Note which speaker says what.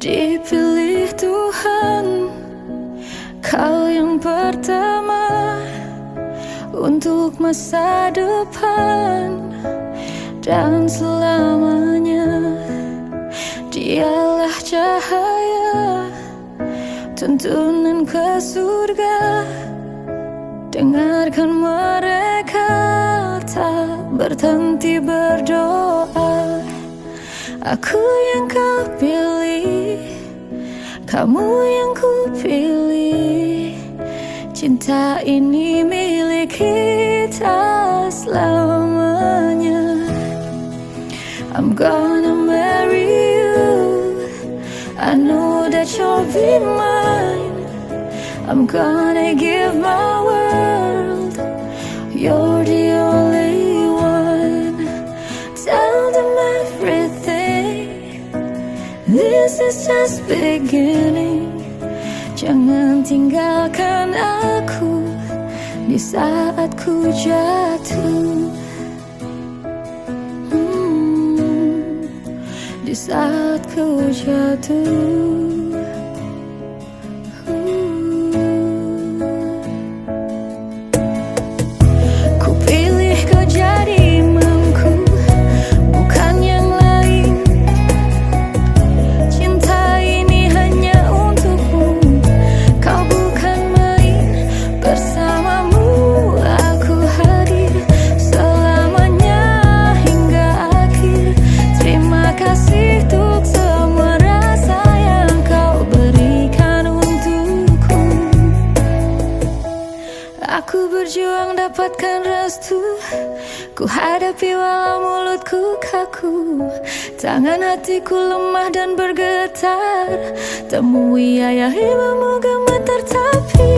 Speaker 1: Dipilih Tuhan, kau yang pertama untuk masa depan dan selamanya. Dialah cahaya tuntunan ke surga. Dengarkan mereka tak berhenti berdoa. Aku yang kau pilih, kamu yang ku pilih. Cinta ini milik kita selamanya. I'm gonna marry you, I know that you'll be mine. I'm gonna give my world, you're the only one. Tell them everything, this is just beginning. Jangan tinggalkan aku di saat ku jatuh, di saat ku jatuh. Aku berjuang dapatkan restu, ku hadapi walau mulutku kaku. Tangan hatiku lemah dan bergetar, temui ayah ibumu gemetar tapi